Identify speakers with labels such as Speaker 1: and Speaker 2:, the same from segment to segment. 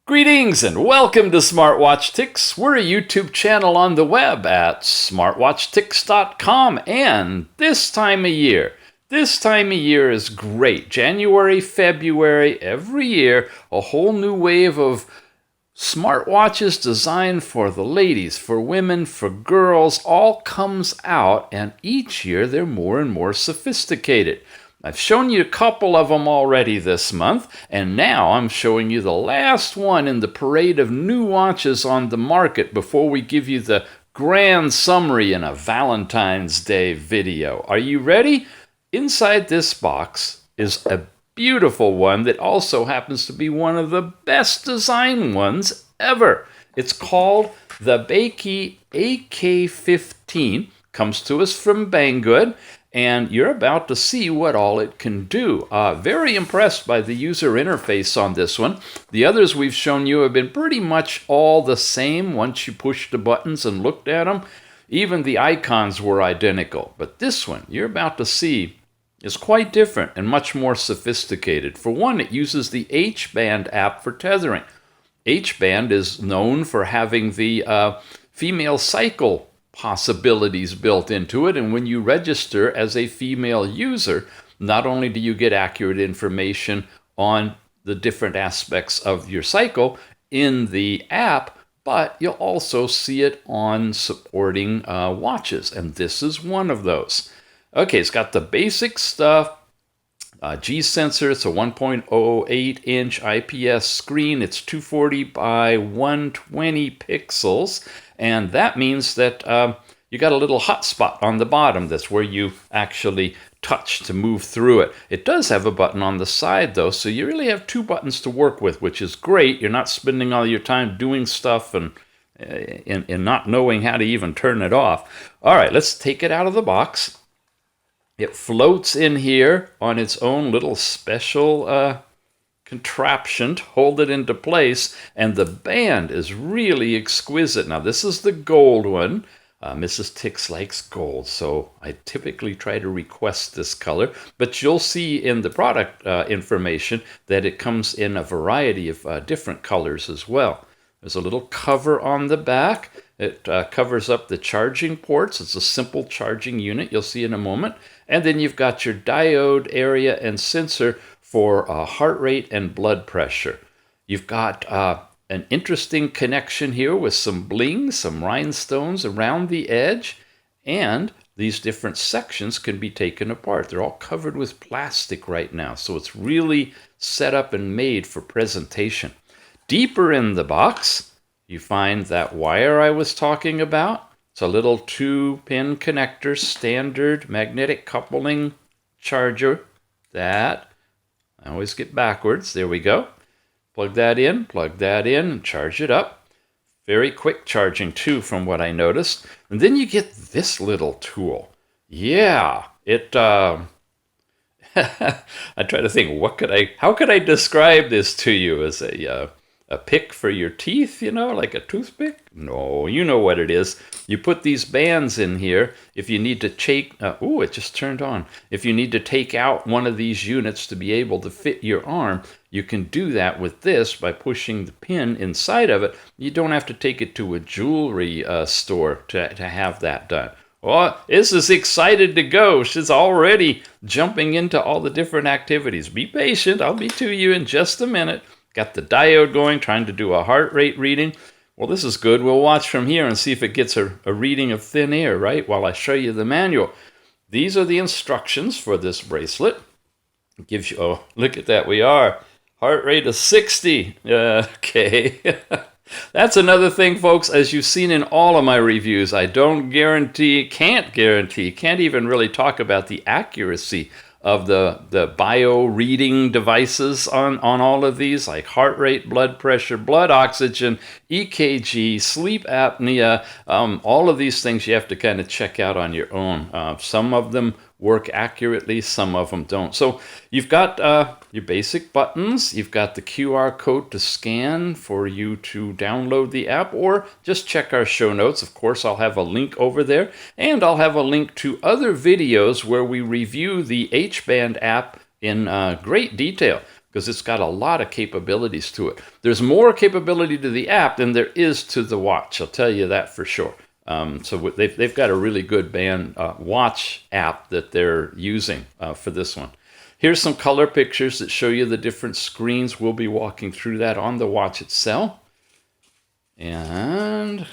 Speaker 1: Greetings and welcome to Smartwatch Ticks. We're a YouTube channel on the web at smartwatchticks.com, and this time of year is great. January, February, every year, a whole new wave of smartwatches designed for the ladies, for women, for girls, all comes out, and each year they're more and more sophisticated. I've shown you a couple of them already this month, and now I'm showing you the last one in the parade of new watches on the market before we give you the grand summary in a Valentine's Day video. Are you ready? Inside this box is a beautiful one that also happens to be one of the best design ones ever. It's called the Bakeey AK15. Comes to us from Banggood. And you're about to see what all it can do. Very impressed by the user interface on this one. The others we've shown you have been pretty much all the same once you pushed the buttons and looked at them. Even the icons were identical. But this one, you're about to see, is quite different and much more sophisticated. For one, it uses the H-band app for tethering. H-band is known for having the female cycle possibilities built into it, and when you register as a female user, not only do you get accurate information on the different aspects of your cycle in the app, but you'll also see it on supporting watches, and this is one of those. Okay, it's got the basic stuff. G sensor, it's a 1.08 inch IPS screen. It's 240 by 120 pixels. And that means that you got a little hotspot on the bottom. That's where you actually touch to move through it. It does have a button on the side, though, so you really have two buttons to work with, which is great. You're not spending all your time doing stuff and not knowing how to even turn it off. All right, let's take it out of the box. It floats in here on its own little special contraption to hold it into place, and the band is really exquisite. Now, this is the gold one. Mrs. Ticks likes gold, so I typically try to request this color, but you'll see in the product information that it comes in a variety of different colors as well. There's a little cover on the back. It covers up the charging ports. It's a simple charging unit. You'll see in a moment. And then you've got your diode area and sensor for heart rate and blood pressure. You've got an interesting connection here with some bling, some rhinestones around the edge, and these different sections can be taken apart. They're all covered with plastic right now, so it's really set up and made for presentation. Deeper in the box, you find that wire I was talking about. It's a little 2-pin connector, standard magnetic coupling charger. That, I always get backwards. There we go. Plug that in, and charge it up. Very quick charging too, from what I noticed. And then you get this little tool. Yeah, it. I try to think, how could I describe this to you? As a pick for your teeth, like a toothpick? No, you know what it is. You put these bands in here if you need to take, it just turned on. If you need to take out one of these units to be able to fit your arm, you can do that with this by pushing the pin inside of it. You don't have to take it to a jewelry store to have that done. Oh, this is excited to go. She's already jumping into all the different activities. Be patient. I'll be to you in just a minute. Got the diode going, trying to do a heart rate reading. Well, this is good. We'll watch from here and see if it gets a reading of thin air, right, while I show you the manual. These are the instructions for this bracelet. It gives you, oh, look at that. We are. Heart rate of 60. Okay. That's another thing, folks. As you've seen in all of my reviews, I don't guarantee, can't even really talk about the accuracy of the bio reading devices on all of these, like heart rate, blood pressure, blood oxygen, EKG, sleep apnea, all of these things you have to kind of check out on your own. Some of them work accurately, some of them don't. So you've got your basic buttons, you've got the QR code to scan for you to download the app, or just check our show notes. Of course, I'll have a link over there, and I'll have a link to other videos where we review the H-band app in great detail. because it's got a lot of capabilities to it. There's more capability to the app than there is to the watch. I'll tell you that for sure. So they've got a really good band watch app that they're using for this one. Here's some color pictures that show you the different screens. We'll be walking through that on the watch itself. And a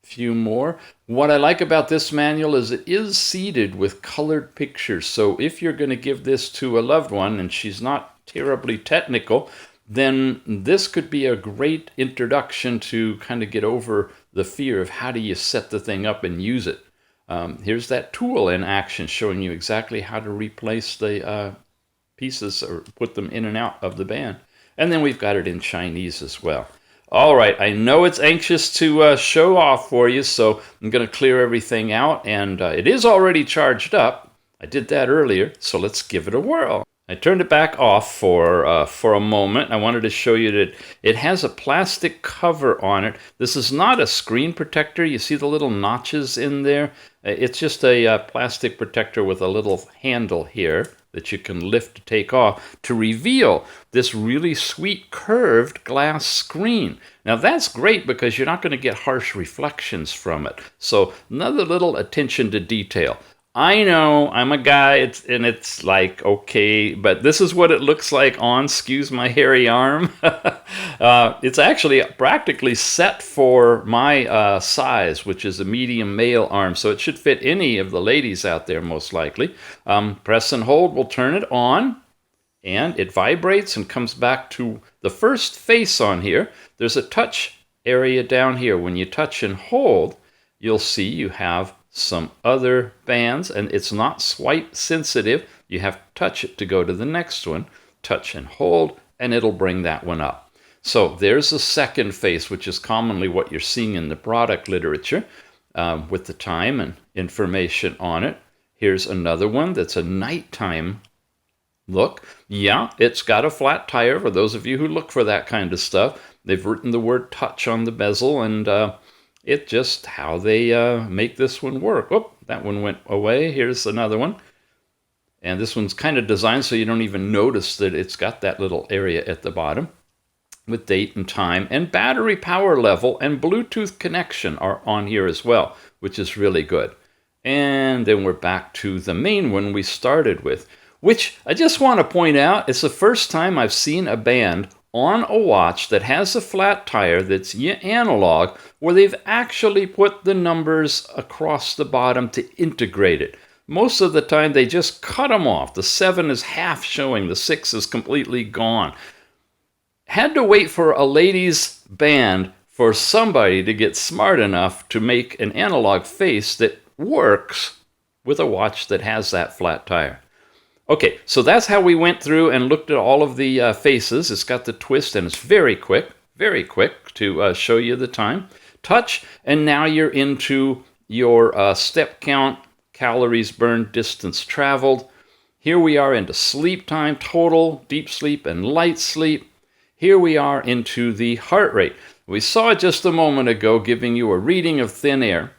Speaker 1: few more. What I like about this manual is it is seeded with colored pictures. So if you're going to give this to a loved one and she's not terribly technical, then this could be a great introduction to kind of get over the fear of how do you set the thing up and use it. Here's that tool in action showing you exactly how to replace the pieces or put them in and out of the band. And then we've got it in Chinese as well. All right, I know it's anxious to show off for you, so I'm going to clear everything out, and it is already charged up. I did that earlier, so let's give it a whirl. I turned it back off for a moment. I wanted to show you that it has a plastic cover on it. This is not a screen protector. You see the little notches in there? It's just a plastic protector with a little handle here that you can lift to take off to reveal this really sweet curved glass screen. Now that's great because you're not going to get harsh reflections from it. So another little attention to detail. I know I'm a guy, it's like, okay, but this is what it looks like on, excuse my hairy arm. It's actually practically set for my size, which is a medium male arm, so it should fit any of the ladies out there most likely. Press and hold will turn it on, and it vibrates and comes back to the first face on here. There's a touch area down here. When you touch and hold, you'll see you have some other bands, and it's not swipe sensitive. You have to touch it to go to the next one. Touch and hold, and it'll bring that one up. So there's a second face, which is commonly what you're seeing in the product literature with the time and information on it. Here's another one that's a nighttime look. Yeah, it's got a flat tire for those of you who look for that kind of stuff. They've written the word touch on the bezel, and it's just how they make this one work. Oh, that one went away. Here's another one. And this one's kind of designed so you don't even notice that it's got that little area at the bottom with date and time. And battery power level and Bluetooth connection are on here as well, which is really good. And then we're back to the main one we started with, which I just want to point out, it's the first time I've seen a band on a watch that has a flat tire that's analog, where they've actually put the numbers across the bottom to integrate it. Most of the time they just cut them off. The 7 is half showing, the 6 is completely gone. Had to wait for a ladies' band for somebody to get smart enough to make an analog face that works with a watch that has that flat tire. Okay, so that's how we went through and looked at all of the faces. It's got the twist, and it's very quick to show you the time. Touch, and now you're into your step count, calories burned, distance traveled. Here we are into sleep time, total, deep sleep, and light sleep. Here we are into the heart rate. We saw it just a moment ago, giving you a reading of thin air.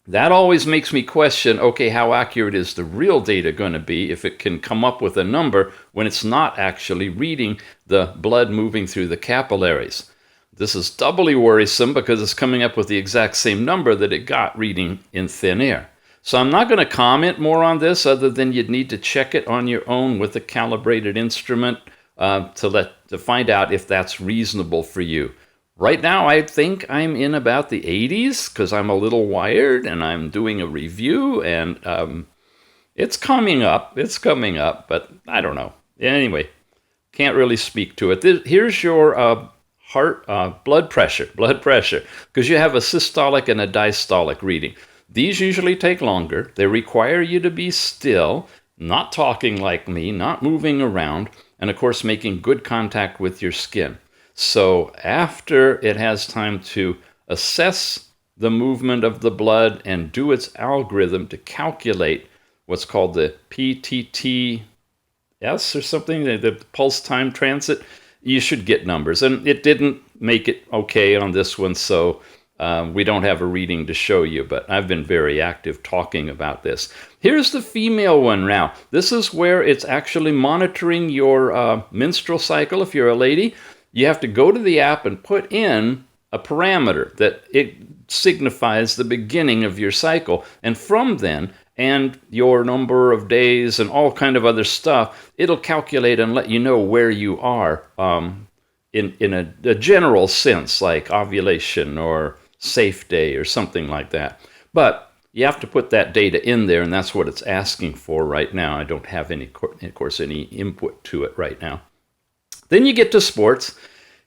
Speaker 1: That always makes me question, okay, how accurate is the real data going to be if it can come up with a number when it's not actually reading the blood moving through the capillaries? This is doubly worrisome because it's coming up with the exact same number that it got reading in thin air. So I'm not going to comment more on this other than you'd need to check it on your own with a calibrated instrument to find out if that's reasonable for you. Right now, I think I'm in about the 80s because I'm a little wired and I'm doing a review, and it's coming up, but I don't know. Anyway, can't really speak to it. Here's your heart blood pressure, because you have a systolic and a diastolic reading. These usually take longer. They require you to be still, not talking like me, not moving around, and of course making good contact with your skin. So after it has time to assess the movement of the blood and do its algorithm to calculate what's called the PTTS or something, the pulse time transit, you should get numbers. And it didn't make it okay on this one, so We don't have a reading to show you, but I've been very active talking about this. Here's the female one now. This is where it's actually monitoring your menstrual cycle. If you're a lady, you have to go to the app and put in a parameter that it signifies the beginning of your cycle. And from then, and your number of days and all kind of other stuff, it'll calculate and let you know where you are in a general sense, like ovulation or safe day or something like that. But you have to put that data in there, and that's what it's asking for right now. I don't have any, of course, any input to it right now. Then you get to sports.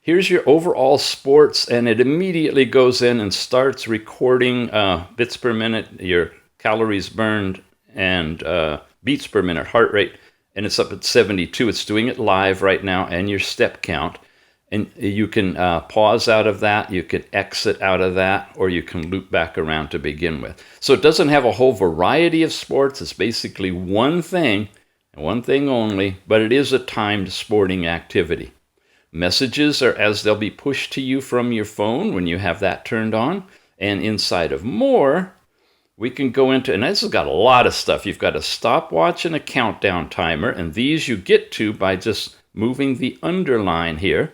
Speaker 1: Here's your overall sports, and it immediately goes in and starts recording bits per minute, your calories burned, and beats per minute, heart rate, and it's up at 72. It's doing it live right now, and your step count. And you can pause out of that, you can exit out of that, or you can loop back around to begin with. So it doesn't have a whole variety of sports. It's basically one thing, and one thing only, but it is a timed sporting activity. Messages are as they'll be pushed to you from your phone when you have that turned on. And inside of more, we can go into, and this has got a lot of stuff. You've got a stopwatch and a countdown timer, and these you get to by just moving the underline here.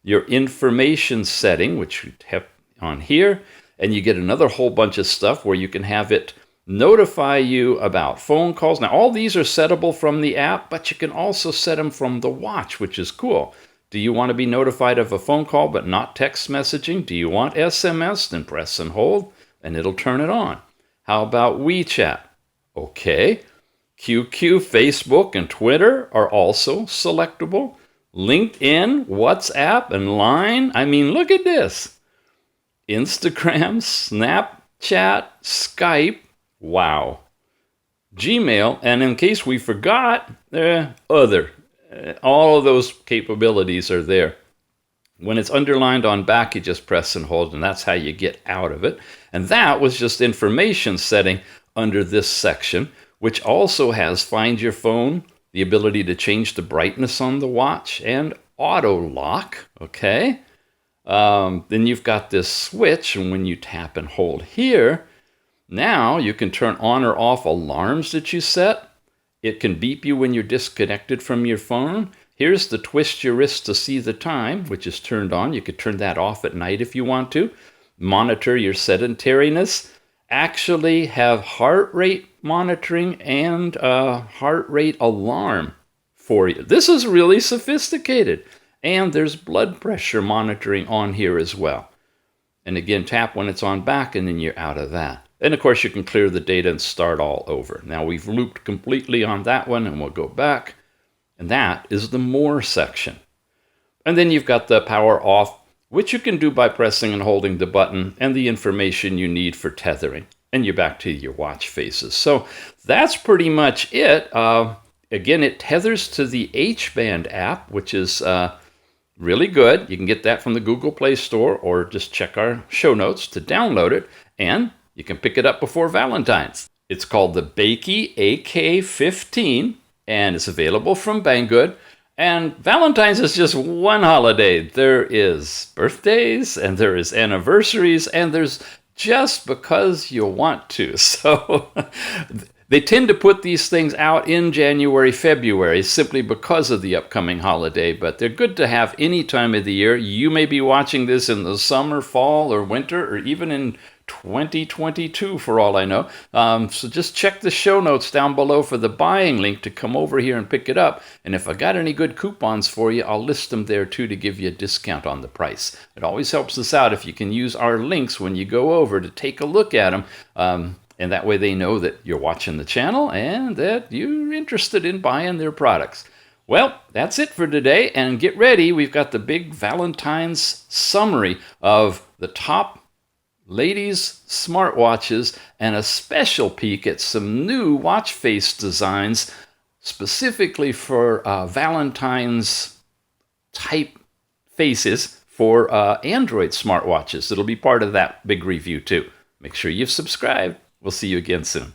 Speaker 1: Your information setting, which you have on here, and you get another whole bunch of stuff where you can have it notify you about phone calls. Now, all these are settable from the app, but you can also set them from the watch, which is cool. Do you want to be notified of a phone call but not text messaging? Do you want SMS? Then press and hold, and it'll turn it on. How about WeChat? Okay. QQ, Facebook, and Twitter are also selectable. LinkedIn, WhatsApp, and Line. I mean, look at this. Instagram, Snapchat, Skype. Wow. Gmail, and in case we forgot, other. All of those capabilities are there. When it's underlined on back, you just press and hold, and that's how you get out of it. And that was just information setting under this section, which also has Find Your Phone, the ability to change the brightness on the watch, and auto lock, okay? Then you've got this switch, and when you tap and hold here, now you can turn on or off alarms that you set. It can beep you when you're disconnected from your phone. Here's the twist your wrist to see the time, which is turned on. You could turn that off at night if you want to. Monitor your sedentariness. Actually have heart rate monitoring and heart rate alarm for you. This is really sophisticated. And there's blood pressure monitoring on here as well. And again, tap when it's on back, and then you're out of that. And of course, you can clear the data and start all over. Now we've looped completely on that one, and we'll go back. And that is the More section. And then you've got the power off, which you can do by pressing and holding the button, and the information you need for tethering. And you're back to your watch faces. So that's pretty much it. Again, it tethers to the H-Band app, which is really good. You can get that from the Google Play Store, or just check our show notes to download it. And you can pick it up before Valentine's. It's called the Bakeey AK15, and it's available from Banggood. And Valentine's is just one holiday. There is birthdays, and there is anniversaries, and there's just because you want to. So they tend to put these things out in January, February, simply because of the upcoming holiday, but they're good to have any time of the year. You may be watching this in the summer, fall, or winter, or even in 2022 for all I know. So just check the show notes down below for the buying link to come over here and pick it up. And if I got any good coupons for you, I'll list them there too to give you a discount on the price. It always helps us out if you can use our links when you go over to take a look at them. And that way they know that you're watching the channel and that you're interested in buying their products. Well, that's it for today. And get ready. We've got the big Valentine's summary of the top ladies' smartwatches and a special peek at some new watch face designs specifically for Valentine's type faces for Android smartwatches. It'll be part of that big review too. Make sure you've subscribed. We'll see you again soon.